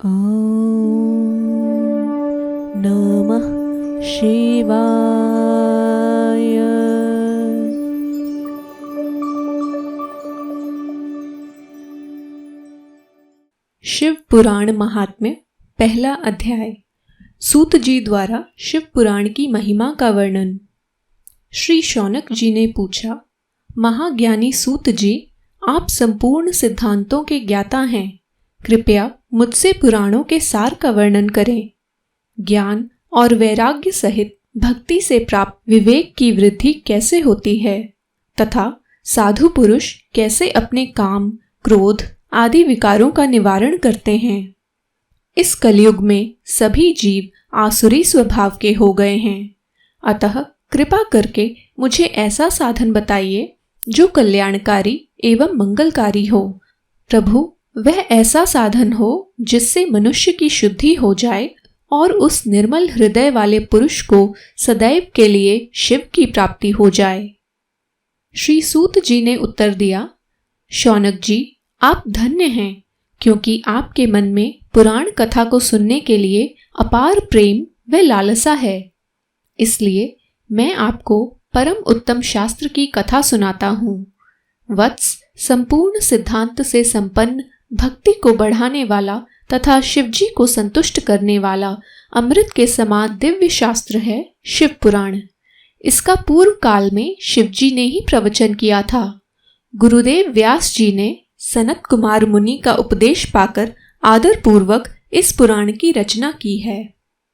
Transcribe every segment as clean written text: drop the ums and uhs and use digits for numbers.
ॐ नमः शिवाय। शिव पुराण महात्म्य, पहला अध्याय। सूत जी द्वारा शिव पुराण की महिमा का वर्णन। श्री शौनक जी ने पूछा, महाज्ञानी सूत जी, आप संपूर्ण सिद्धांतों के ज्ञाता हैं, कृपया मुझसे पुराणों के सार का वर्णन करें। ज्ञान और वैराग्य सहित भक्ति से प्राप्त विवेक की वृद्धि कैसे होती है तथा साधु पुरुष कैसे अपने काम, क्रोध आदि विकारों का निवारण करते हैं। इस कलयुग में सभी जीव आसुरी स्वभाव के हो गए हैं, अतः कृपा करके मुझे ऐसा साधन बताइए जो कल्याणकारी एवं मंगलकारी हो। प्रभु, वह ऐसा साधन हो जिससे मनुष्य की शुद्धि हो जाए और उस निर्मल हृदय वाले पुरुष को सदैव के लिए शिव की प्राप्ति हो जाए। श्री सूत जी ने उत्तर दिया, शौनक जी, आप धन्य हैं, क्योंकि आपके मन में पुराण कथा को सुनने के लिए अपार प्रेम व लालसा है। इसलिए मैं आपको परम उत्तम शास्त्र की कथा सुनाता हूँ। वत्स, संपूर्ण सिद्धांत से संपन्न, भक्ति को बढ़ाने वाला तथा शिवजी को संतुष्ट करने वाला अमृत के समान दिव्य शास्त्र है शिव पुराण। इसका पूर्व काल में शिवजी ने ही प्रवचन किया था। गुरुदेव व्यास जी ने सनत कुमार मुनि का उपदेश पाकर आदर पूर्वक इस पुराण की रचना की है।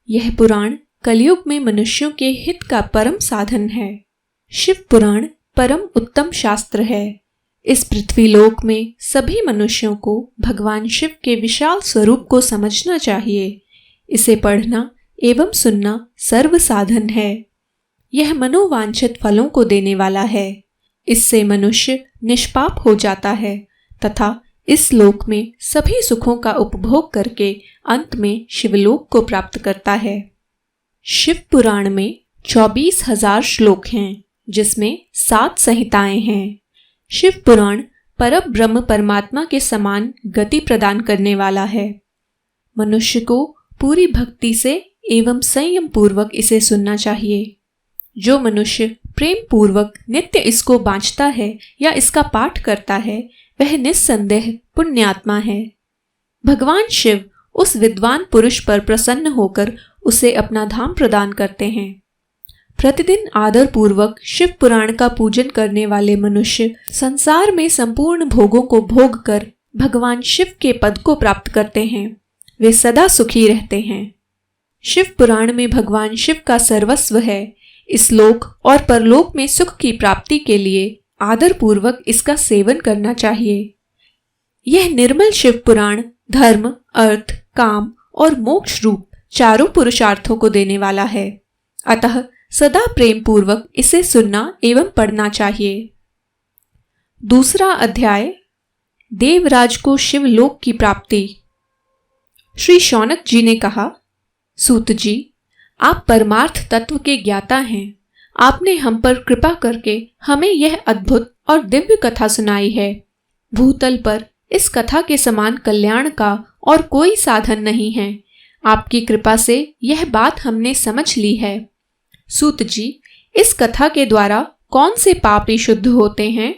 यह पुराण कलयुग में मनुष्यों के हित का परम साधन है। शिव पुराण परम उत्तम शास्त्र है। इस पृथ्वी लोक में सभी मनुष्यों को भगवान शिव के विशाल स्वरूप को समझना चाहिए। इसे पढ़ना एवं सुनना सर्व साधन है। यह मनोवांछित फलों को देने वाला है। इससे मनुष्य निष्पाप हो जाता है तथा इस लोक में सभी सुखों का उपभोग करके अंत में शिवलोक को प्राप्त करता है। शिव पुराण में 24,000 श्लोक हैं, जिसमें 7 संहिताएं हैं। शिव पुराण परम ब्रह्म परमात्मा के समान गति प्रदान करने वाला है। मनुष्य को पूरी भक्ति से एवं संयम पूर्वक इसे सुनना चाहिए। जो मनुष्य प्रेम पूर्वक नित्य इसको बांचता है या इसका पाठ करता है, वह निस्संदेह पुण्यात्मा है। भगवान शिव उस विद्वान पुरुष पर प्रसन्न होकर उसे अपना धाम प्रदान करते हैं। प्रतिदिन आदर पूर्वक शिव पुराण का पूजन करने वाले मनुष्य संसार में संपूर्ण भोगों को भोग कर भगवान शिव के पद को प्राप्त करते हैं। वे सदा सुखी रहते हैं। शिव पुराण में भगवान शिव का सर्वस्व है। इस लोक और परलोक में सुख की प्राप्ति के लिए आदर पूर्वक इसका सेवन करना चाहिए। यह निर्मल शिव पुराण धर्म, अर्थ, काम और मोक्ष रूप चारों पुरुषार्थों को देने वाला है। अतः सदा प्रेम पूर्वक इसे सुनना एवं पढ़ना चाहिए। दूसरा अध्याय, देवराज को शिवलोक की प्राप्ति। श्री शौनक जी ने कहा, सूत जी, आप परमार्थ तत्व के ज्ञाता हैं। आपने हम पर कृपा करके हमें यह अद्भुत और दिव्य कथा सुनाई है। भूतल पर इस कथा के समान कल्याण का और कोई साधन नहीं है। आपकी कृपा से यह बात हमने समझ ली है। सूत जी, इस कथा के द्वारा कौन से पापी शुद्ध होते हैं,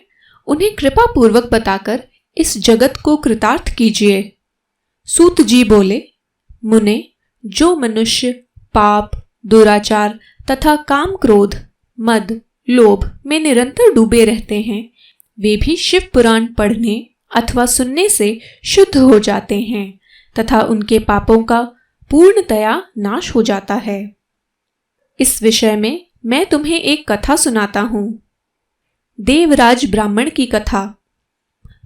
उन्हें कृपा पूर्वक बताकर इस जगत को कृतार्थ कीजिए। सूत जी बोले, मुने, जो मनुष्य पाप, दुराचार तथा काम, क्रोध, मद, लोभ में निरंतर डूबे रहते हैं, वे भी शिव पुराण पढ़ने अथवा सुनने से शुद्ध हो जाते हैं तथा उनके पापों का पूर्णतया नाश हो जाता है। इस विषय में मैं तुम्हें एक कथा सुनाता हूँ। देवराज ब्राह्मण की कथा।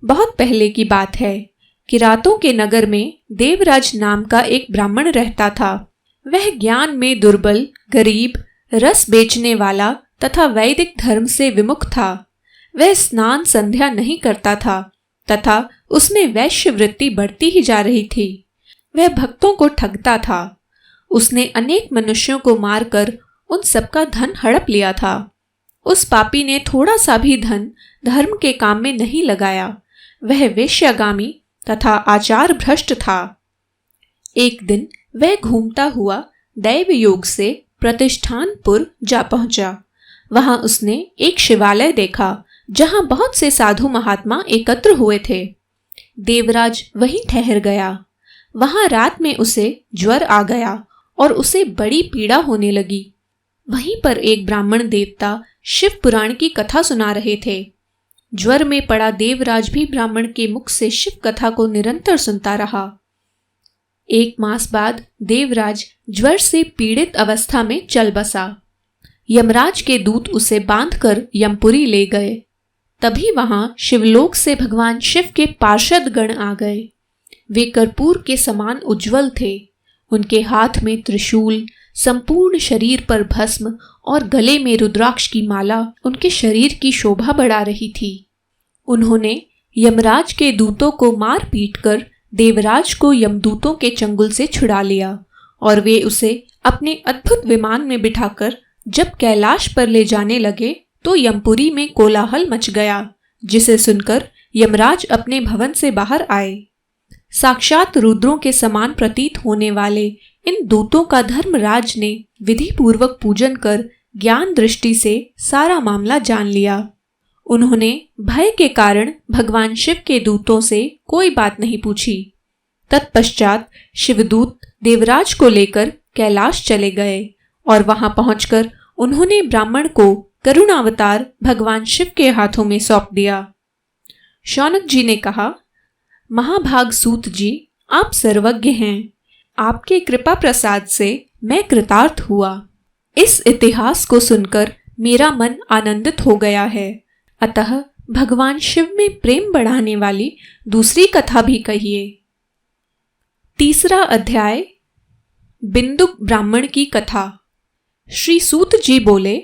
बहुत पहले की बात है। किरातों के नगर में देवराज नाम का एक ब्राह्मण रहता था। वह ज्ञान में दुर्बल, गरीब, रस बेचने वाला तथा वैदिक धर्म से विमुख था। वह स्नान संध्या नहीं करता था तथा उसमें वैश्य वृत्ति बढ़ती ही जा रही थी। वह भक्तों को ठगता था। उसने अनेक मनुष्यों को मारकर उन सबका धन हड़प लिया था। उस पापी ने थोड़ा सा भी धन धर्म के काम में नहीं लगाया। वह वेश्यागामी तथा आचार भ्रष्ट था। एक दिन वह घूमता हुआ दैव योग से प्रतिष्ठानपुर जा पहुंचा। वहां उसने एक शिवालय देखा जहां बहुत से साधु महात्मा एकत्र हुए थे। देवराज वहीं ठहर गया। वहां रात में उसे ज्वर आ गया और उसे बड़ी पीड़ा होने लगी। वहीं पर एक ब्राह्मण देवता शिव पुराण की कथा सुना रहे थे। ज्वर में पड़ा देवराज भी ब्राह्मण के मुख से शिव कथा को निरंतर सुनता रहा। 1 मास बाद देवराज ज्वर से पीड़ित अवस्था में चल बसा। यमराज के दूत उसे बांधकर यमपुरी ले गए। तभी वहां शिवलोक से भगवान शिव के पार्षद गण आ गए। वे कर्पूर के समान उज्जवल थे। उनके हाथ में त्रिशूल, संपूर्ण शरीर पर भस्म और गले में रुद्राक्ष की माला उनके शरीर की शोभा बढ़ा रही थी। उन्होंने यमराज के दूतों को मार पीट कर देवराज को यमदूतों के चंगुल से छुड़ा लिया और वे उसे अपने अद्भुत विमान में बिठाकर जब कैलाश पर ले जाने लगे तो यमपुरी में कोलाहल मच गया, जिसे सुनकर यमराज अपने भवन से बाहर आए। साक्षात रुद्रों के समान प्रतीत होने वाले इन दूतों का धर्मराज ने विधि पूर्वक पूजन कर ज्ञान दृष्टि से सारा मामला जान लिया। उन्होंने भय के कारण भगवान शिव के दूतों से कोई बात नहीं पूछी। तत्पश्चात शिवदूत देवराज को लेकर कैलाश चले गए और वहां पहुंचकर उन्होंने ब्राह्मण को करुणावतार भगवान शिव के हाथों में सौंप दिया। शौनक जी ने कहा, महाभाग सूत जी, आप सर्वज्ञ हैं। आपके कृपा प्रसाद से मैं कृतार्थ हुआ। इस इतिहास को सुनकर मेरा मन आनंदित हो गया है। अतः भगवान शिव में प्रेम बढ़ाने वाली दूसरी कथा भी कहिए। 3 अध्याय, बिंदुक ब्राह्मण की कथा। श्री सूत जी बोले,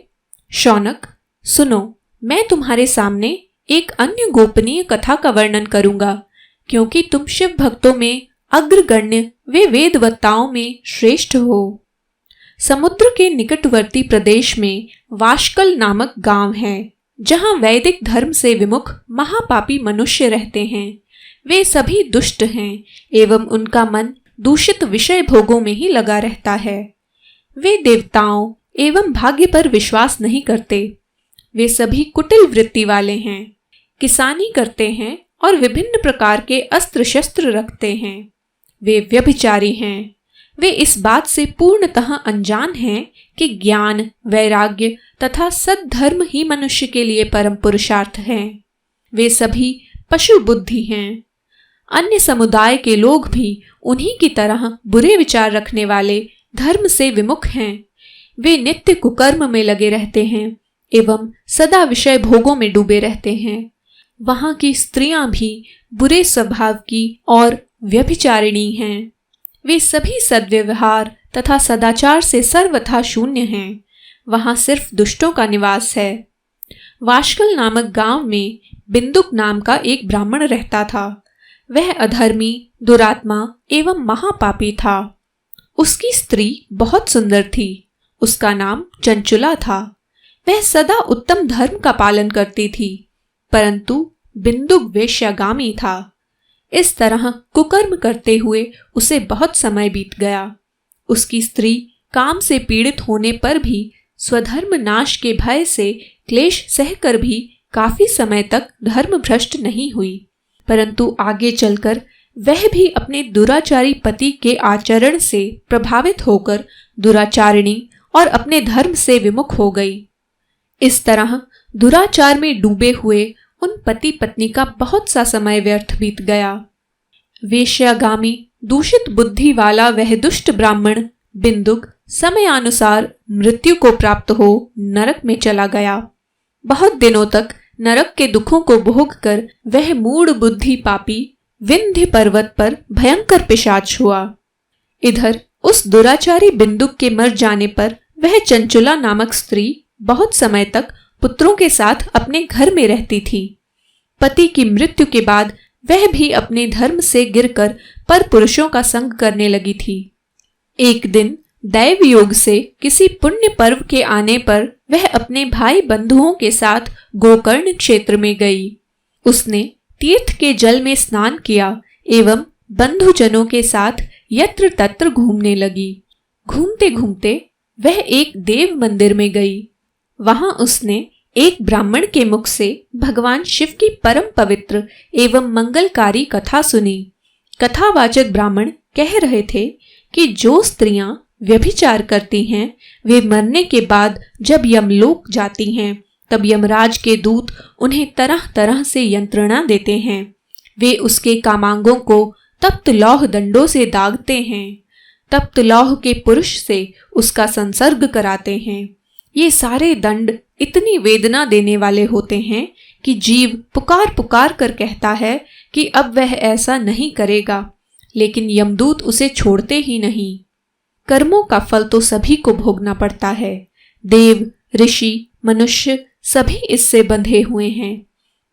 शौनक सुनो, मैं तुम्हारे सामने एक अन्य गोपनीय कथा का वर्णन करूंगा, क्योंकि तुम शिव भक्तों में अग्रगण्य वे वेदवक्ताओं में श्रेष्ठ हो। समुद्र के निकटवर्ती प्रदेश में वाशकल नामक गांव है, जहां वैदिक धर्म से विमुख महापापी मनुष्य रहते हैं। वे सभी दुष्ट हैं एवं उनका मन दूषित विषय भोगों में ही लगा रहता है। वे देवताओं एवं भाग्य पर विश्वास नहीं करते। वे सभी कुटिल वृत्ति वाले हैं, किसानी करते हैं और विभिन्न प्रकार के अस्त्र शस्त्र रखते हैं। वे व्यभिचारी हैं। वे इस बात से पूर्णतः अनजान हैं कि ज्ञान, वैराग्य तथा सद्धर्म ही मनुष्य के लिए परम पुरुषार्थ है। वे सभी पशु बुद्धि हैं। अन्य समुदाय के लोग भी उन्हीं की तरह बुरे विचार रखने वाले धर्म से विमुख हैं। वे नित्य कुकर्म में लगे रहते हैं एवं सदा विषय भोगों में डूबे रहते हैं। वहां की स्त्रियां भी बुरे स्वभाव की और व्यभिचारिणी हैं। वे सभी सद्व्यवहार तथा सदाचार से सर्वथा शून्य हैं। वहां सिर्फ दुष्टों का निवास है। वाशकल नामक गांव में बिंदुक नाम का एक ब्राह्मण रहता था। वह अधर्मी, दुरात्मा एवं महापापी था। उसकी स्त्री बहुत सुंदर थी। उसका नाम चंचुला था। वह सदा उत्तम धर्म का पालन करती थी, परंतु बिंदुक वेश्यागामी था। इस तरह कुकर्म करते हुए उसे बहुत समय बीत गया। उसकी स्त्री काम से पीड़ित होने पर भी स्वधर्म नाश के भय से क्लेश सहकर भी काफी समय तक धर्म भ्रष्ट नहीं हुई, परंतु आगे चलकर वह भी अपने दुराचारी पति के आचरण से प्रभावित होकर दुराचारिणी और अपने धर्म से विमुख हो गई। इस तरह दुराचार में डूबे हुए उन पति पत्नी का बहुत सा समय व्यर्थ बीत गया। वेश्यागामी दूषित बुद्धि वाला वह दुष्ट ब्राह्मण बिंदुक समयानुसार मृत्यु को प्राप्त हो नरक में चला गया। बहुत दिनों तक नरक के दुखों को भोग कर वह मूढ़ बुद्धि पापी विंध्य पर्वत पर भयंकर पिशाच हुआ। इधर उस दुराचारी बिंदुक के मर जाने पर वह चंचुला नामक स्त्री बहुत समय तक पुत्रों के साथ अपने घर में रहती थी। पति की मृत्यु के बाद वह भी अपने धर्म से गिरकर पर पुरुषों का संग करने लगी थी। एक दिन दैव योग से किसी पुण्य पर्व के आने पर वह अपने भाई बंधुओं के साथ गोकर्ण क्षेत्र में गई। उसने तीर्थ के जल में स्नान किया एवं बंधुजनों के साथ यत्र तत्र घूमने लगी। घूमते घूमते वह एक देव मंदिर में गई। वहां उसने एक ब्राह्मण के मुख से भगवान शिव की परम पवित्र एवं मंगलकारी कथा सुनी। कथावाचक ब्राह्मण कह रहे थे कि जो स्त्रियां व्यभिचार करती हैं, वे मरने के बाद जब यमलोक जाती हैं, तब यमराज के दूत उन्हें तरह तरह से यंत्रणा देते हैं। वे उसके कामांगों को तप्त लौह दंडों से दागते हैं। तप्त लौह के पुरुष से उसका संसर्ग कराते हैं। ये सारे दंड इतनी वेदना देने वाले होते हैं कि जीव पुकार पुकार कर कहता है कि अब वह ऐसा नहीं करेगा, लेकिन यमदूत उसे छोड़ते ही नहीं। कर्मों का फल तो सभी को भोगना पड़ता है। देव, ऋषि, मनुष्य सभी इससे बंधे हुए हैं।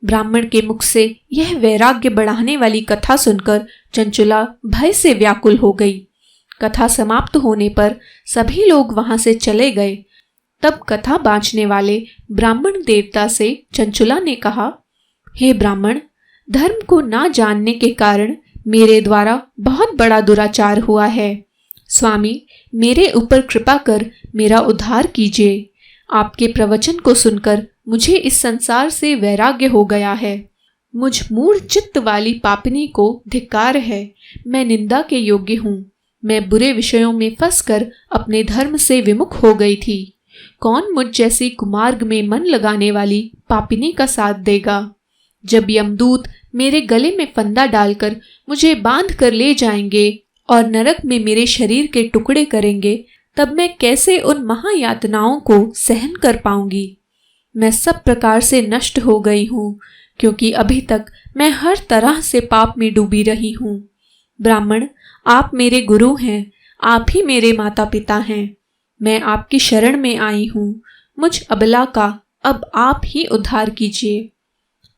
ब्राह्मण के मुख से यह वैराग्य बढ़ाने वाली कथा सुनकर चंचुला भय से व्याकुल हो गई। कथा समाप्त होने पर सभी लोग वहां से चले गए। तब कथा बांचने वाले ब्राह्मण देवता से चंचुला ने कहा, हे ब्राह्मण, धर्म को ना जानने के कारण मेरे द्वारा बहुत बड़ा दुराचार हुआ है। स्वामी, मेरे ऊपर कृपा कर मेरा उद्धार कीजिए। आपके प्रवचन को सुनकर मुझे इस संसार से वैराग्य हो गया है। मुझ मूढ़ चित्त वाली पापिनी को धिक्कार है। मैं निंदा के योग्य हूँ। मैं बुरे विषयों में फंसकर अपने धर्म से विमुख हो गई थी। कौन मुझ जैसी कुमार्ग में मन लगाने वाली पापिनी का साथ देगा? जब यमदूत मेरे गले में फंदा डालकर मुझे बांध कर ले जाएंगे और नरक में मेरे शरीर के टुकड़े करेंगे, तब मैं कैसे उन महायातनाओं को सहन कर पाऊंगी? मैं सब प्रकार से नष्ट हो गई हूँ, क्योंकि अभी तक मैं हर तरह से पाप में डूबी रही हूँ। ब्राह्मण, आप मेरे गुरु हैं, आप ही मेरे माता पिता हैं। मैं आपकी शरण में आई हूँ। मुझ अबला का अब आप ही उद्धार कीजिए।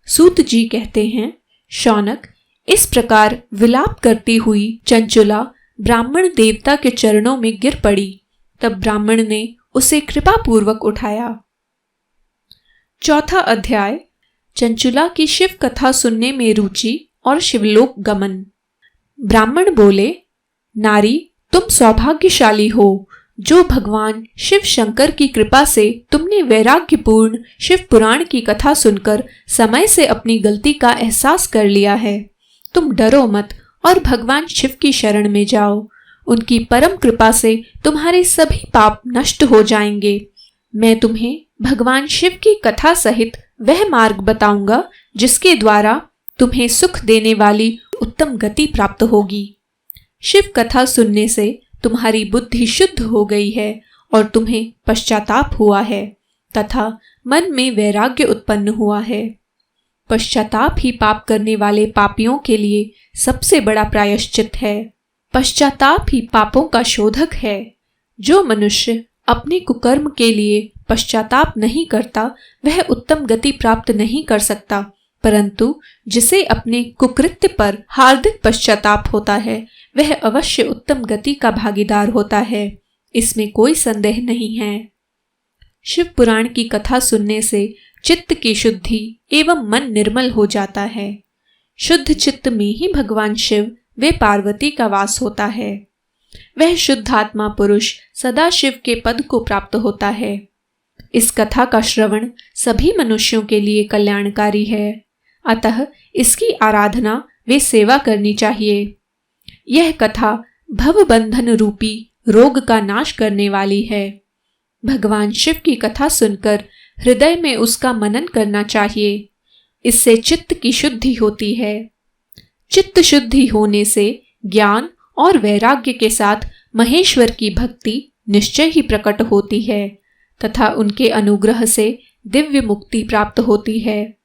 सूत जी कहते हैं, शौनक, इस प्रकार विलाप करती हुई चंचुला ब्राह्मण देवता के चरणों में गिर पड़ी। तब ब्राह्मण ने उसे कृपापूर्वक उठाया। चौथा अध्याय, चंचुला की शिव कथा सुनने में रुचि और शिवलोक गमन। ब्राह्मण बोले, नारी, तुम सौभाग्यशाली हो जो भगवान शिव शंकर की कृपा से तुमने वैराग्यपूर्ण शिव पुराण की कथा सुनकर समय से अपनी गलती का एहसास कर लिया है। तुम डरो मत और भगवान शिव की शरण में जाओ। उनकी परम कृपा से तुम्हारे सभी पाप नष्ट हो जाएंगे। मैं तुम्हें भगवान शिव की कथा सहित वह मार्ग बताऊंगा जिसके द्वारा तुम्हें सुख देने वाली उत्तम गति प्राप्त होगी। शिव कथा सुनने से तुम्हारी बुद्धि शुद्ध हो गई है और तुम्हें पश्चाताप हुआ है तथा मन में वैराग्य उत्पन्न हुआ है। पश्चाताप ही पाप करने वाले पापियों के लिए सबसे बड़ा प्रायश्चित है। पश्चाताप ही पापों का शोधक है। जो मनुष्य अपने कुकर्म के लिए पश्चाताप नहीं करता, वह उत्तम गति प्राप्त नहीं कर सकता, परंतु जिसे अपने कुकृत्य पर हार्दिक पश्चाताप होता है, वह अवश्य उत्तम गति का भागीदार होता है। इसमें कोई संदेह नहीं है। शिव पुराण की कथा सुनने से चित्त की शुद्धि एवं मन निर्मल हो जाता है। शुद्ध चित्त में ही भगवान शिव वे पार्वती का वास होता है। वह शुद्धात्मा पुरुष सदा शिव के पद को प्राप्त होता है। इस कथा का श्रवण सभी मनुष्यों के लिए कल्याणकारी है, अतः इसकी आराधना वे सेवा करनी चाहिए। यह कथा भवबंधन रूपी रोग का नाश करने वाली है। भगवान शिव की कथा सुनकर हृदय में उसका मनन करना चाहिए। इससे चित्त की शुद्धि होती है। चित्त शुद्धि होने से ज्ञान और वैराग्य के साथ महेश्वर की भक्ति निश्चय ही प्रकट होती है तथा उनके अनुग्रह से दिव्य मुक्ति प्राप्त होती है।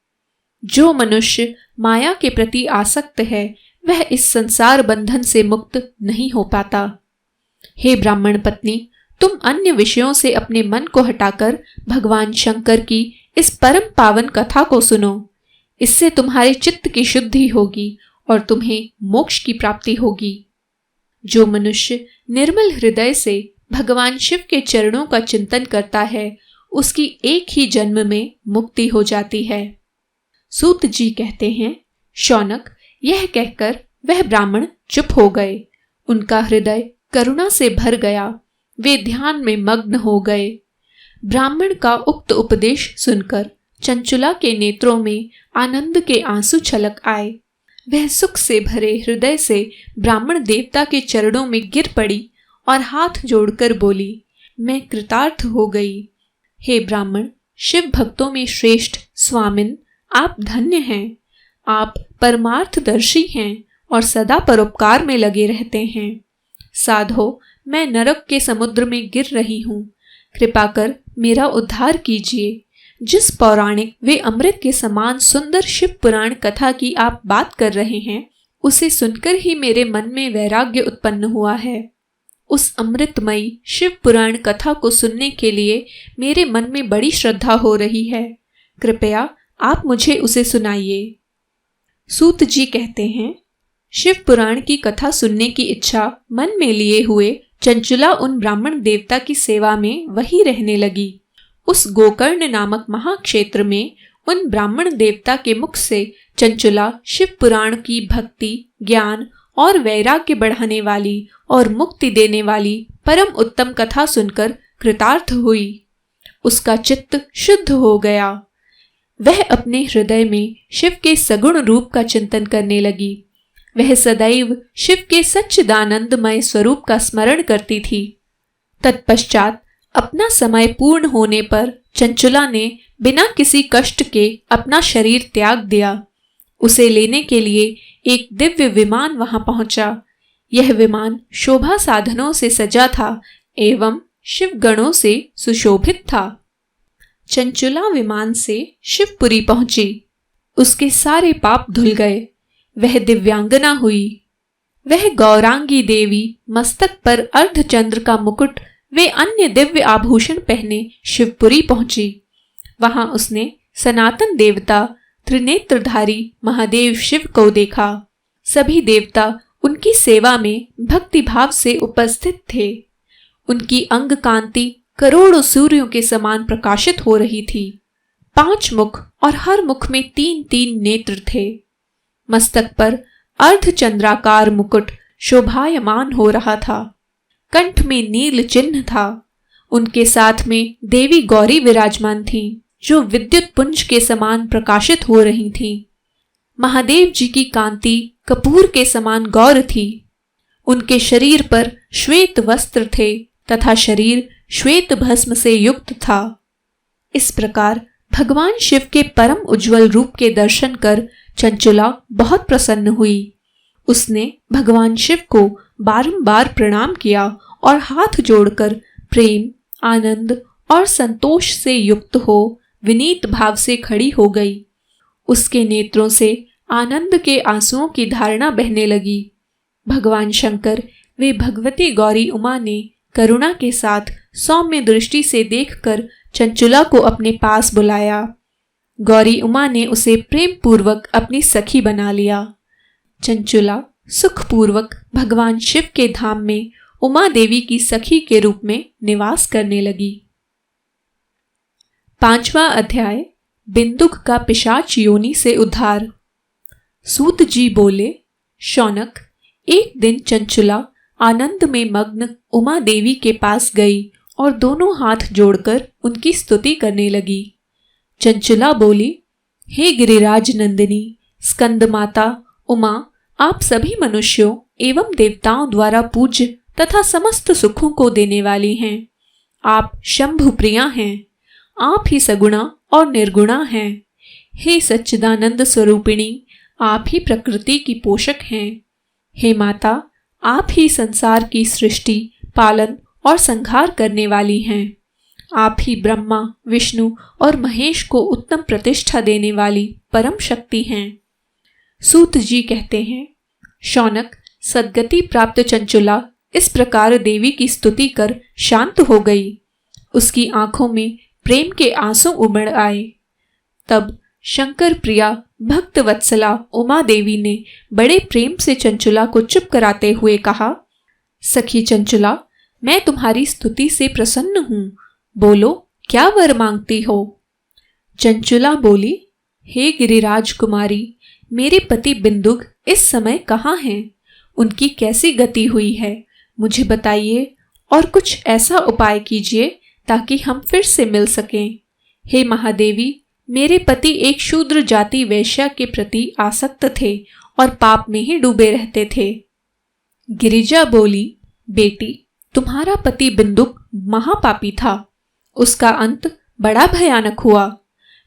जो मनुष्य माया के प्रति आसक्त है, वह इस संसार बंधन से मुक्त नहीं हो पाता। हे ब्राह्मण पत्नी, तुम अन्य विषयों से अपने मन को हटाकर भगवान शंकर की इस परम पावन कथा को सुनो। इससे तुम्हारे चित्त की शुद्धि होगी और तुम्हें मोक्ष की प्राप्ति होगी। जो मनुष्य निर्मल हृदय से भगवान शिव के चरणों का चिंतन करता है, उसकी एक ही जन्म में मुक्ति हो जाती है। सूत जी कहते हैं, शौनक, यह कहकर वह ब्राह्मण चुप हो गए। उनका हृदय करुणा से भर गया। वे ध्यान में मग्न हो गए। ब्राह्मण का उक्त उपदेश सुनकर चंचुला के नेत्रों में आनंद के आंसू छलक आए। वह सुख से भरे हृदय से ब्राह्मण देवता के चरणों में गिर पड़ी और हाथ जोड़कर बोली, मैं कृतार्थ हो गई। हे ब्राह्मण, शिव भक्तों में श्रेष्ठ स्वामिन, आप धन्य हैं। आप परमार्थदर्शी हैं और सदा परोपकार में लगे रहते हैं। साधो, मैं नरक के समुद्र में गिर रही हूँ, कृपा कर मेरा उद्धार कीजिए। जिस पौराणिक वे अमृत के समान सुंदर शिव पुराण कथा की आप बात कर रहे हैं, उसे सुनकर ही मेरे मन में वैराग्य उत्पन्न हुआ है। उस अमृतमयी शिव पुराण कथा को सुनने के लिए मेरे मन में बड़ी श्रद्धा हो रही है। कृपया आप मुझे उसे सुनाइए। सूत जी कहते हैं, शिव पुराण की कथा सुनने की इच्छा मन में लिए हुए चंचुला उन ब्राह्मण देवता की सेवा में वहीं रहने लगी। उस गोकर्ण नामक महाक्षेत्र में उन ब्राह्मण देवता के मुख से चंचुला शिव पुराण की भक्ति, ज्ञान और वैराग्य बढ़ाने वाली और मुक्ति देने वाली परम उत्तम कथा सुनकर कृतार्थ हुई। उसका चित्त शुद्ध हो गया। वह अपने हृदय में शिव के सगुण रूप का चिंतन करने लगी। वह सदैव शिव के सच्चिदानंदमय स्वरूप का स्मरण करती थी। तत्पश्चात अपना समय पूर्ण होने पर चंचुला ने बिना किसी कष्ट के अपना शरीर त्याग दिया। उसे लेने के लिए एक दिव्य विमान वहां पहुंचा। यह विमान शोभा साधनों से सजा था एवं शिव गणों से सुशोभित था। चंचुला विमान से शिवपुरी पहुंची। उसके सारे पाप धुल गए। वह दिव्यांगना हुई। वह गौरांगी देवी मस्तक पर अर्धचंद्र का मुकुट वे अन्य दिव्य आभूषण पहने शिवपुरी पहुंची। वहां उसने सनातन देवता त्रिनेत्रधारी महादेव शिव को देखा। सभी देवता उनकी सेवा में भक्तिभाव से उपस्थित थे। उनकी अंग कांति करोड़ों सूर्यों के समान प्रकाशित हो रही थी। 5 मुख और हर मुख में 3-3 नेत्र थे। मस्तक पर अर्धचंद्राकार मुकुट शोभायमान हो रहा था। कंठ में नील चिन्ह था। उनके साथ में देवी गौरी विराजमान थीं, जो विद्युत पुंज के समान प्रकाशित हो रही थीं। महादेव जी की कांति कपूर के समान गौर थी। उनके शरीर पर श्वेत वस्त्र थे तथा शरीर श्वेत भस्म से युक्त था। इस प्रकार भगवान शिव के परम उज्जवल रूप के दर्शन कर चंचुला बहुत प्रसन्न हुई। उसने भगवान शिव को बारंबार प्रणाम किया और हाथ जोड़कर प्रेम, आनंद और संतोष से युक्त हो विनीत भाव से खड़ी हो गई। उसके नेत्रों से आनंद के आंसुओं की धारणा बहने लगी। भगवान शंकर वे भगवती गौरी उमा ने करुणा के साथ सौम्य दृष्टि से देखकर चंचुला को अपने पास बुलाया। गौरी उमा ने उसे प्रेम पूर्वक अपनी सखी बना लिया। चंचुला सुखपूर्वक भगवान शिव के धाम में उमा देवी की सखी के रूप में निवास करने लगी। 5वां अध्याय, बिंदुक का पिशाच योनि से उद्धार। सूत जी बोले, शौनक, एक दिन चंचुला आनंद में मग्न उमा देवी के पास गई और दोनों हाथ जोड़कर उनकी स्तुति करने लगी। चंचुला बोली, हे गिरिराज नंदिनी, स्कंद माता उमा, आप सभी मनुष्यों एवं देवताओं द्वारा पूज्य तथा समस्त सुखों को देने वाली हैं। आप शंभु प्रिया हैं। आप ही सगुणा और निर्गुणा हैं। हे सच्चिदानंद स्वरूपिणी, आप ही प्रकृति की पोषक हैं। हे माता, आप ही संसार की सृष्टि, पालन और संहार करने वाली हैं। आप ही ब्रह्मा, विष्णु और महेश को उत्तम प्रतिष्ठा देने वाली परम शक्ति हैं। सूत जी कहते हैं, शौनक, सद्गति प्राप्त चंचुला इस प्रकार देवी की स्तुति कर शांत हो गई। उसकी आंखों में प्रेम के आंसू उमड़ आए। तब शंकर प्रिया भक्त वत्सला उमा देवी ने बड़े प्रेम से चंचुला को चुप कराते हुए कहा, सखी चंचुला, मैं तुम्हारी स्तुति से प्रसन्न हूँ। बोलो, क्या वर मांगती हो? चंचुला बोली, हे गिरिराज कुमारी, मेरे पति बिंदुक इस समय कहाँ हैं? उनकी कैसी गति हुई है मुझे बताइए और कुछ ऐसा उपाय कीजिए ताकि हम फिर से मिल सकें। हे महादेवी, मेरे पति एक शूद्र जाति वैश्या के प्रति आसक्त थे और पाप में ही डूबे रहते थे। गिरिजा बोली, बेटी, तुम्हारा पति बिंदुक महापापी था। उसका अंत बड़ा भयानक हुआ।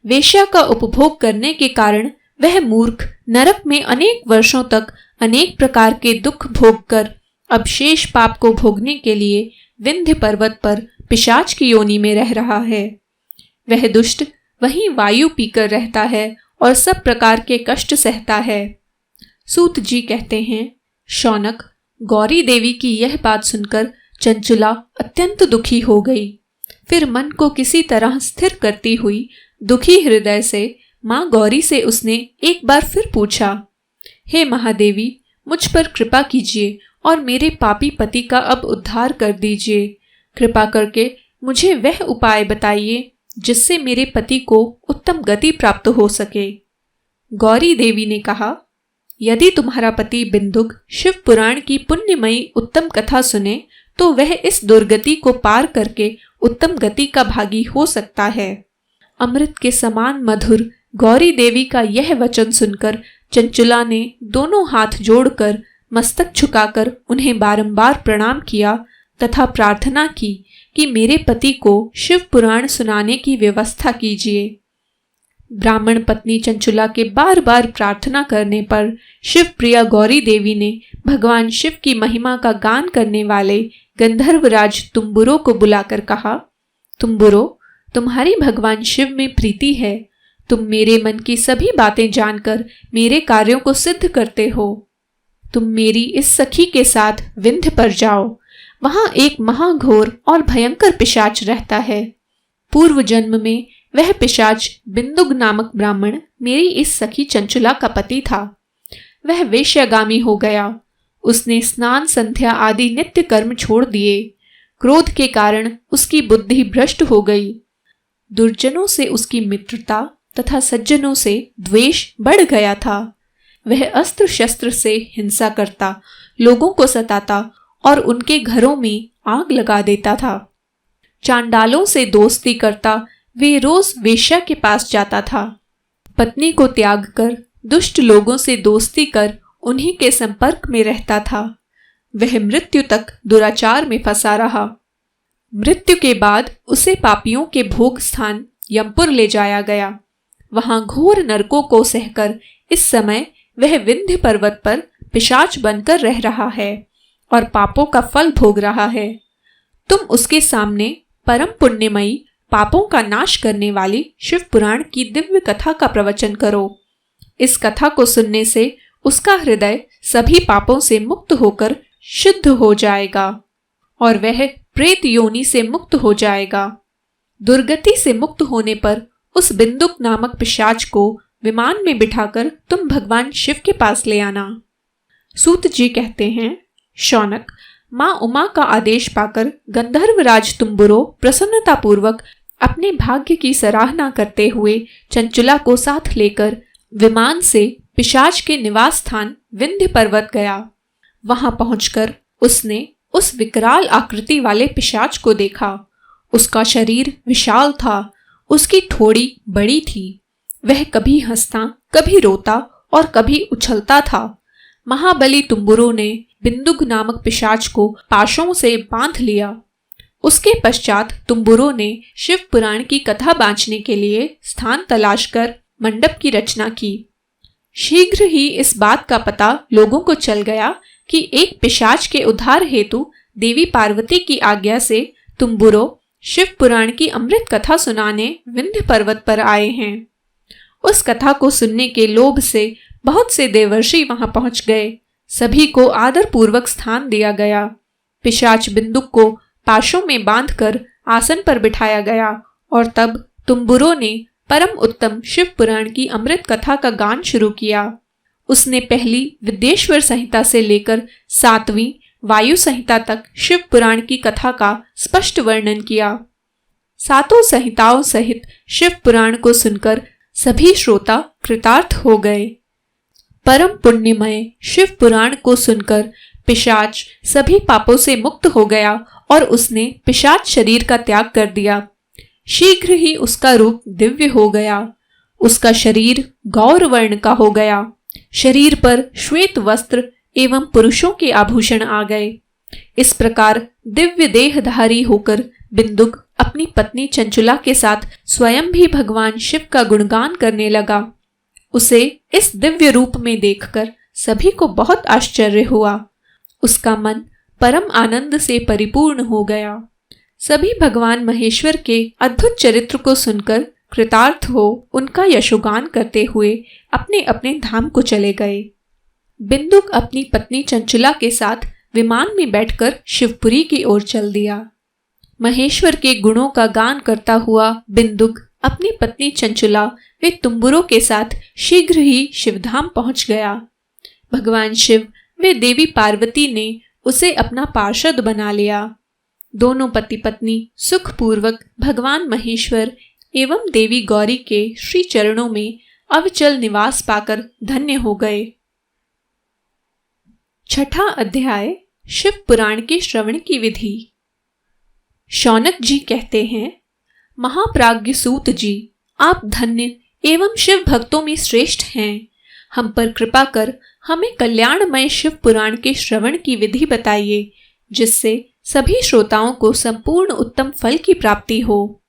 वेश्या का उपभोग करने के कारण वह मूर्ख नरक में अनेक वर्षों तक अनेक प्रकार के दुख भोग कर अब शेष पाप को भोगने के लिए विंध्य पर्वत पर पिशाच की योनि में रह रहा है। वह दुष्ट वहीं वायु पीकर रहता है और सब प्रकार के कष्ट सहता है। सूत जी कहते हैं, शौनक, गौरी देवी की यह बात सुनकर चंचुला अत्यंत दुखी हो गई। फिर मन को किसी तरह स्थिर करती हुई दुखी हृदय से मां गौरी से उसने एक बार फिर पूछा, हे महादेवी, मुझ पर कृपा कीजिए और मेरे पापी पति का अब उद्धार कर दीजिए। कृपा करके मुझे वह उपाय बताइए जिससे मेरे पति को उत्तम गति प्राप्त हो सके। गौरी देवी ने कहा, यदि तुम्हारा पति बिंदुक शिव पुराण की पुण्यमयी उत्तम कथा सुने तो वह इस दुर्गति को पार करके उत्तम गति का भागी हो सकता है। अमृत के समान मधुर गौरी देवी का यह वचन सुनकर चंचुला ने दोनों हाथ जोड़कर मस्तक झुकाकर उन्हें बारंबार प्रणाम किया तथा प्रार्थना की कि मेरे पति को शिव पुराण सुनाने की व्यवस्था कीजिए। ब्राह्मण पत्नी चंचुला के बार बार प्रार्थना करने पर शिव प्रिया गौरी देवी ने भगवान शिव की महिमा का गान करने वाले गंधर्वराज तुम्बुरो को बुलाकर कहा, तुम्बुरो, तुम्हारी भगवान शिव में प्रीति है। तुम मेरे मन की सभी बातें जानकर मेरे कार्यों को सिद्ध करते हो। तुम मेरी इस सखी के साथ विंध्य पर जाओ। वहां एक महाघोर और भयंकर पिशाच रहता है। पूर्व जन्म में वह पिशाच बिंदुक नामक ब्राह्मण मेरी इस सखी चंचुला का पति था। वह वेश्यागामी हो गया। उसने स्नान संध्या आदि नित्य कर्म छोड़ दिए। क्रोध के कारण उसकी बुद्धि भ्रष्ट हो गई। दुर्जनों से उसकी मित्रता तथा सज्जनों से द्वेष बढ़ गया था। वह अस्त्र शस्त्र से हिंसा करता, लोगों को सताता और उनके घरों में आग लगा देता था। चांडालों से दोस्ती करता, वे रोज वेश्या के पास जाता था। पत्नी को त्याग कर दुष्ट लोगों से दोस्ती कर उन्हीं के संपर्क में रहता था। वह मृत्यु तक दुराचार में फंसा रहा। मृत्यु के बाद उसे पापियों के भोग स्थान यमपुर ले जाया गया। वहां घोर नरकों को सहकर इस समय वह विंध्य पर्वत पर पिशाच बनकर रह रहा है और पापों का फल भोग रहा है। तुम उसके सामने परम पुण्यमयी पापों का नाश करने वाली शिव पुराण की दिव्य कथा का प्रवचन करो। इस कथा को सुनने से उसका हृदय सभी पापों से मुक्त होकर शुद्ध हो जाएगा और वह प्रेत योनि से मुक्त हो जाएगा। दुर्गति से मुक्त होने पर उस बिंदुक नामक पिशाच को विमान में बिठाकर तुम भगवान शिव के पास ले आना। सूत जी कहते हैं, शौनक, मां उमा का आदेश पाकर गंधर्वराज तुम्बुरो प्रसन्नतापूर्वक अपने भाग्य की सराहना करते हुए चंचुला को साथ लेकर विमान से पिशाच के निवास स्थान विंध्य पर्वत गया। वहां पहुंचकर उसने उस विकराल आकृति वाले पिशाच को देखा। उसका शरीर विशाल था, उसकी ठोड़ी बड़ी थी। वह कभी हंसता, कभी रोता और कभी उछलता था। महाबली तुम्बुरो ने बिंदुक नामक पिशाच को पाशों से बांध लिया। उसके पश्चात तुम्बुरो ने शिव पुराण की कथा बांचने के लिए स्थान तलाश कर मंडप की रचना की। शीघ्र ही इस बात का पता लोगों को चल गया कि एक पिशाच के उद्धार हेतु देवी पार्वती की आज्ञा से तुम्बुरो शिव पुराण की अमृत कथा सुनाने विंध्य पर्वत पर आए हैं। उस कथा को सुनने के लोभ से बहुत से देवर्षि वहां पहुंच गए। सभी को आदर पूर्वक स्थान दिया गया। पिशाच बिंदुक को पाशों में बांधकर आसन पर बिठाया गया और तब तुम्बुरो ने परम उत्तम शिव पुराण की अमृत कथा का गान शुरू किया। उसने पहली विद्येश्वर संहिता से लेकर 7वीं वायु संहिता तक शिव पुराण की कथा का स्पष्ट वर्णन किया। सातों संहिताओं सहित शिव पुराण को सुनकर सभी श्रोता कृतार्थ हो गए। परम पुण्यमय शिव पुराण को सुनकर पिशाच सभी पापों से मुक्त हो गया और उसने पिशाच शरीर का त्याग कर दिया। शीघ्र ही उसका रूप दिव्य हो गया। उसका शरीर गौर वर्ण का हो गया। शरीर पर श्वेत वस्त्र एवं पुरुषों के आभूषण आ गए। इस प्रकार दिव्य देहधारी होकर बिंदुक अपनी पत्नी चंचुला के साथ स्वयं भी भगवान शिव का गुणगान करने लगा। उसे इस दिव्य रूप में देखकर सभी को बहुत आश्चर्य हुआ। उसका मन परम आनंद से परिपूर्ण हो गया। सभी भगवान महेश्वर के अद्भुत चरित्र को सुनकर कृतार्थ हो उनका यशोगान करते हुए अपने अपने धाम को चले गए। बिंदुक अपनी पत्नी चंचुला के साथ विमान में बैठकर शिवपुरी की ओर चल दिया। महेश्वर के गुणों का गान करता हुआ बिंदुक अपनी पत्नी चंचुला वे तुम्बुरों के साथ शीघ्र ही शिवधाम पहुंच गया। भगवान शिव वे देवी पार्वती ने उसे अपना पार्षद बना लिया। दोनों पति पत्नी सुखपूर्वक भगवान महेश्वर एवं देवी गौरी के श्री चरणों में अविचल निवास पाकर धन्य हो गए। छठा अध्याय शिव पुराण के श्रवण की विधि। शौनक जी कहते हैं, महाप्राज्ञ सूत जी, आप धन्य एवं शिव भक्तों में श्रेष्ठ हैं। हम पर कृपा कर हमें कल्याणमय शिव पुराण के श्रवण की विधि बताइए, जिससे सभी श्रोताओं को संपूर्ण उत्तम फल की प्राप्ति हो।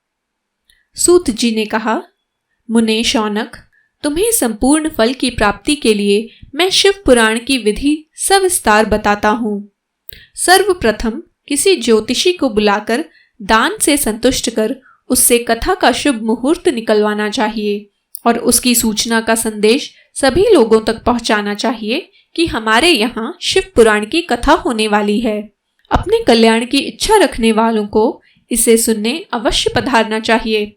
सूत जी ने कहा, मुने शौनक, तुम्हें संपूर्ण फल की प्राप्ति के लिए मैं शिव पुराण की विधि सविस्तार बताता हूँ। सर्वप्रथम किसी ज्योतिषी को बुलाकर दान से संतुष्ट कर उससे कथा का शुभ मुहूर्त निकलवाना चाहिए और उसकी सूचना का संदेश सभी लोगों तक पहुंचाना चाहिए कि हमारे यहाँ शिव पुराण की कथा होने वाली है। अपने कल्याण की इच्छा रखने वालों को इसे सुनने अवश्य पधारना चाहिए।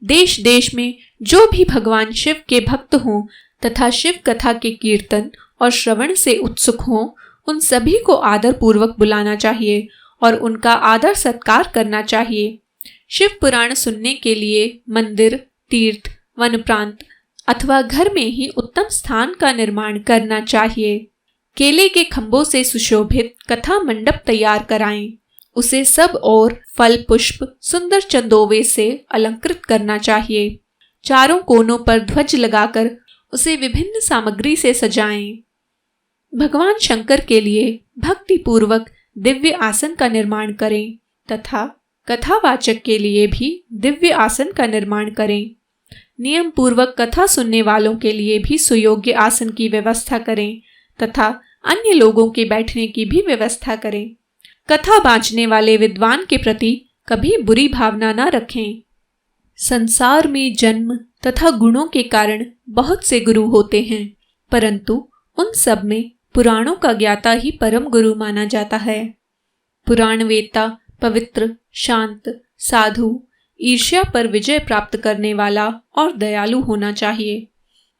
देश देश में जो भी भगवान शिव के भक्त हों तथा शिव कथा के कीर्तन और श्रवण से उत्सुक हों, उन सभी को आदर पूर्वक बुलाना चाहिए और उनका आदर सत्कार करना चाहिए। शिव पुराण सुनने के लिए मंदिर, तीर्थ, वन प्रांत अथवा घर में ही उत्तम स्थान का निर्माण करना चाहिए। केले के खंभों से सुशोभित कथा मंडप तैयार कराएं। उसे सब और फल पुष्प सुंदर चंदोवे से अलंकृत करना चाहिए। चारों कोनों पर ध्वज लगाकर उसे विभिन्न सामग्री से सजाएं। भगवान शंकर के लिए भक्ति पूर्वक दिव्य आसन का निर्माण करें तथा कथावाचक के लिए भी दिव्य आसन का निर्माण करें। नियम पूर्वक कथा सुनने वालों के लिए भी सुयोग्य आसन की व्यवस्था करें तथा अन्य लोगों के बैठने की भी व्यवस्था करें। कथा बांचने वाले विद्वान के प्रति कभी बुरी भावना न रखें। संसार में जन्म तथा गुणों के कारण बहुत से गुरु होते हैं, परंतु उन सब में पुराणों का ज्ञाता ही परम गुरु माना जाता है। पुराण वेता पवित्र, शांत, साधु, ईर्ष्या पर विजय प्राप्त करने वाला और दयालु होना चाहिए।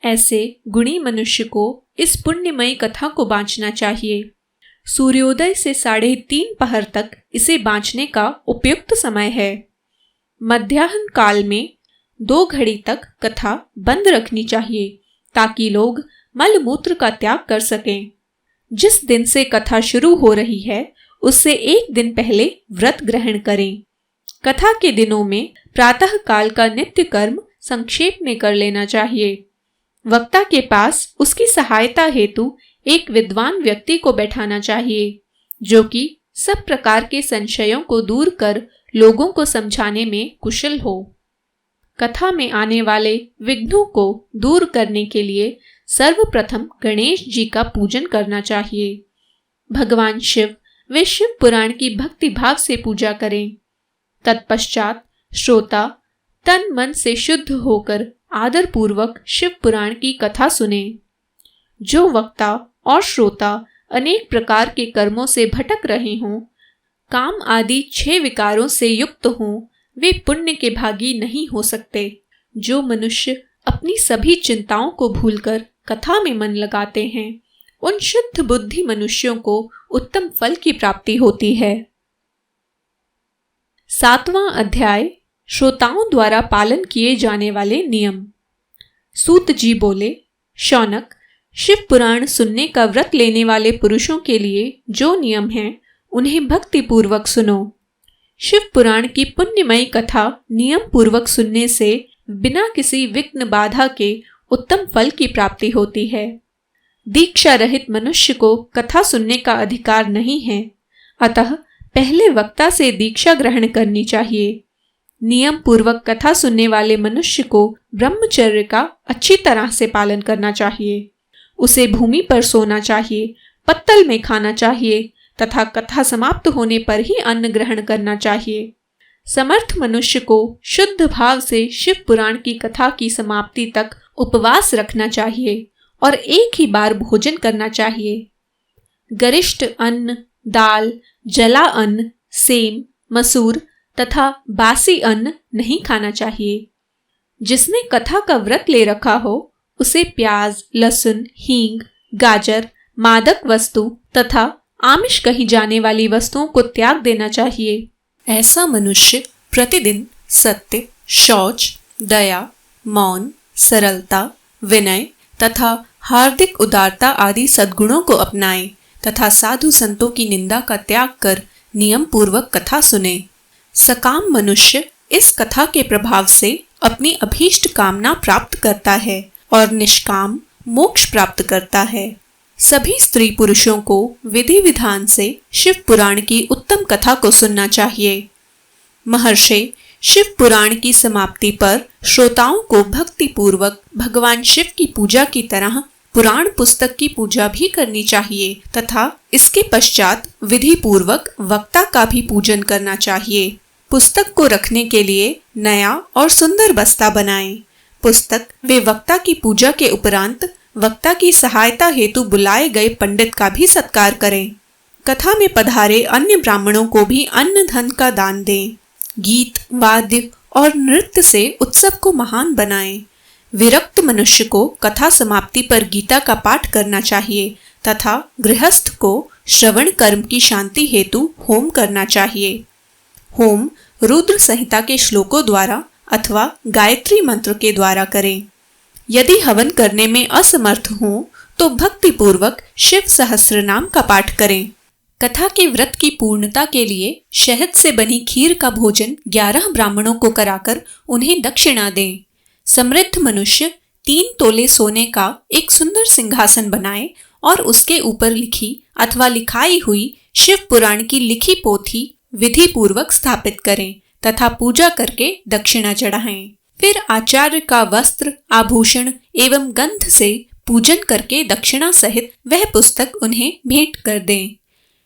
ऐसे गुणी मनुष्य को इस पुण्यमयी कथा को बांचना चाहिए। सूर्योदय से 3:30 पहर तक इसे बांचने का उपयुक्त समय है। मध्याह्न काल में 2 घड़ी तक कथा बंद रखनी चाहिए ताकि लोग मल मूत्र का त्याग कर सकें। जिस दिन से कथा शुरू हो रही है उससे 1 दिन पहले व्रत ग्रहण करें। कथा के दिनों में प्रातः काल का नित्य कर्म संक्षेप में कर लेना चाहिए। वक्ता के पास उसकी सहायता हेतु एक विद्वान व्यक्ति को बैठाना चाहिए, जो कि सब प्रकार के संशयों को दूर कर लोगों को समझाने में कुशल हो। कथा में आने वाले विघ्नों को दूर करने के लिए सर्वप्रथम गणेश जी का पूजन करना चाहिए। भगवान शिव वे शिव पुराण की भक्ति भाव से पूजा करें। तत्पश्चात श्रोता तन मन से शुद्ध होकर आदर पूर्वक शिव पुराण की कथा सुने। जो वक्ता और श्रोता अनेक प्रकार के कर्मों से भटक रहे हों, काम आदि 6 विकारों से युक्त हों, वे पुण्य के भागी नहीं हो सकते। जो मनुष्य अपनी सभी चिंताओं को भूलकर कथा में मन लगाते हैं, उन शुद्ध बुद्धि मनुष्यों को उत्तम फल की प्राप्ति होती है। 7वां अध्याय श्रोताओं द्वारा पालन किए जाने वाले नियम। सूत जी बोले, शौनक, शिव पुराण सुनने का व्रत लेने वाले पुरुषों के लिए जो नियम हैं, उन्हें भक्ति पूर्वक सुनो। शिव पुराण की पुण्यमयी कथा नियम पूर्वक सुनने से बिना किसी विघ्न बाधा के उत्तम फल की प्राप्ति होती है। दीक्षा रहित मनुष्य को कथा सुनने का अधिकार नहीं है, अतः पहले वक्ता से दीक्षा ग्रहण करनी चाहिए। नियम पूर्वक कथा सुनने वाले मनुष्य को ब्रह्मचर्य का अच्छी तरह से पालन करना चाहिए। उसे भूमि पर सोना चाहिए, पत्तल में खाना चाहिए तथा कथा समाप्त होने पर ही अन्न ग्रहण करना चाहिए। समर्थ मनुष्य को शुद्ध भाव से शिव पुराण की कथा की समाप्ति तक उपवास रखना चाहिए और एक ही बार भोजन करना चाहिए। गरिष्ठ अन्न, दाल, जला अन्न, सेम, मसूर तथा बासी अन्न नहीं खाना चाहिए। जिसने कथा का व्रत ले रखा हो उसे प्याज, लहसुन, हींग, गाजर, मादक वस्तु तथा आमिष कही जाने वाली वस्तुओं को त्याग देना चाहिए। ऐसा मनुष्य प्रतिदिन सत्य, शौच, दया, मौन, सरलता, विनय तथा हार्दिक उदारता आदि सद्गुणों को अपनाए तथा साधु संतों की निंदा का त्याग कर नियम पूर्वक कथा सुने। सकाम मनुष्य इस कथा के प्रभाव से अपनी अभीष्ट कामना प्राप्त करता है और निष्काम मोक्ष प्राप्त करता है। सभी स्त्री पुरुषों को विधि विधान से शिव पुराण की उत्तम कथा को सुनना चाहिए। महर्षि शिव पुराण की समाप्ति पर श्रोताओं को भक्ति पूर्वक भगवान शिव की पूजा की तरह पुराण पुस्तक की पूजा भी करनी चाहिए तथा इसके पश्चात विधि पूर्वक वक्ता का भी पूजन करना चाहिए। पुस्तक को रखने के लिए नया और सुंदर बस्ता बनाएं। पुस्तक वे वक्ता की पूजा के उपरांत वक्ता की सहायता हेतु बुलाए गए पंडित का भी सत्कार करें। कथा में पधारे अन्य ब्राह्मणों को भी अन्न धन का दान दें। गीत, वाद्य और नृत्य से उत्सव को महान बनाएं। विरक्त मनुष्य को कथा समाप्ति पर गीता का पाठ करना चाहिए तथा गृहस्थ को श्रवण कर्म की शांति हेतु होम करना चाहिए। होम रुद्र संहिता के श्लोकों द्वारा अथवा गायत्री मंत्र के द्वारा करें। यदि हवन करने में असमर्थ हों तो भक्ति पूर्वक शिव सहस्त्र नाम का पाठ करें। कथा के व्रत की पूर्णता के लिए शहद से बनी खीर का भोजन 11 ब्राह्मणों को कराकर उन्हें दक्षिणा दें। समृद्ध मनुष्य 3 तोले सोने का एक सुंदर सिंहासन बनाए और उसके ऊपर लिखी अथवा लिखाई हुई शिव पुराण की लिखी पोथी विधि पूर्वक स्थापित करें तथा पूजा करके दक्षिणा चढ़ाएं। फिर आचार्य का वस्त्र, आभूषण एवं गंध से पूजन करके दक्षिणा सहित वह पुस्तक उन्हें भेंट कर दें।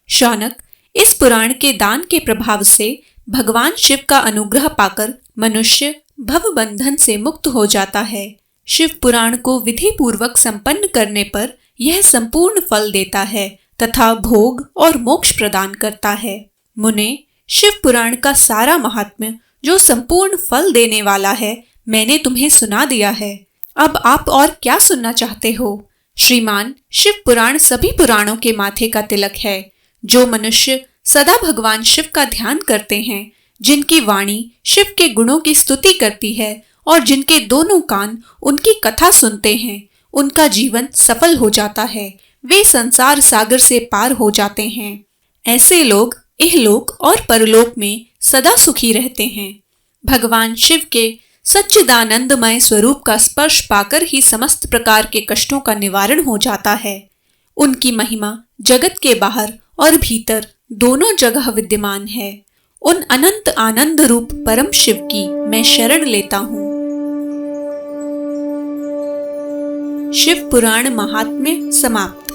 शौनक, इस पुराण के दान के प्रभाव से भगवान शिव का अनुग्रह पाकर मनुष्य भव बंधन से मुक्त हो जाता है। शिव पुराण को विधि पूर्वक संपन्न करने पर यह संपूर्ण फल देता है तथा भोग और मोक्ष प्रदान करता है। मुने, शिव पुराण का सारा महात्म्य जो संपूर्ण फल देने वाला है मैंने तुम्हें सुना दिया है। अब आप और क्या सुनना चाहते हो? श्रीमान, शिव पुराण सभी पुराणों के माथे का तिलक है। जो मनुष्य सदा भगवान शिव का ध्यान करते हैं, जिनकी वाणी शिव के गुणों की स्तुति करती है और जिनके दोनों कान उनकी कथा सुनते हैं, उनका जीवन सफल हो जाता है। वे संसार सागर से पार हो जाते हैं। ऐसे लोग इहलोक और परलोक में सदा सुखी रहते हैं। भगवान शिव के सच्चिदानंदमय स्वरूप का स्पर्श पाकर ही समस्त प्रकार के कष्टों का निवारण हो जाता है। उनकी महिमा जगत के बाहर और भीतर दोनों जगह विद्यमान है। उन अनंत आनंद रूप परम शिव की मैं शरण लेता हूँ। शिव पुराण महात्म्य समाप्त।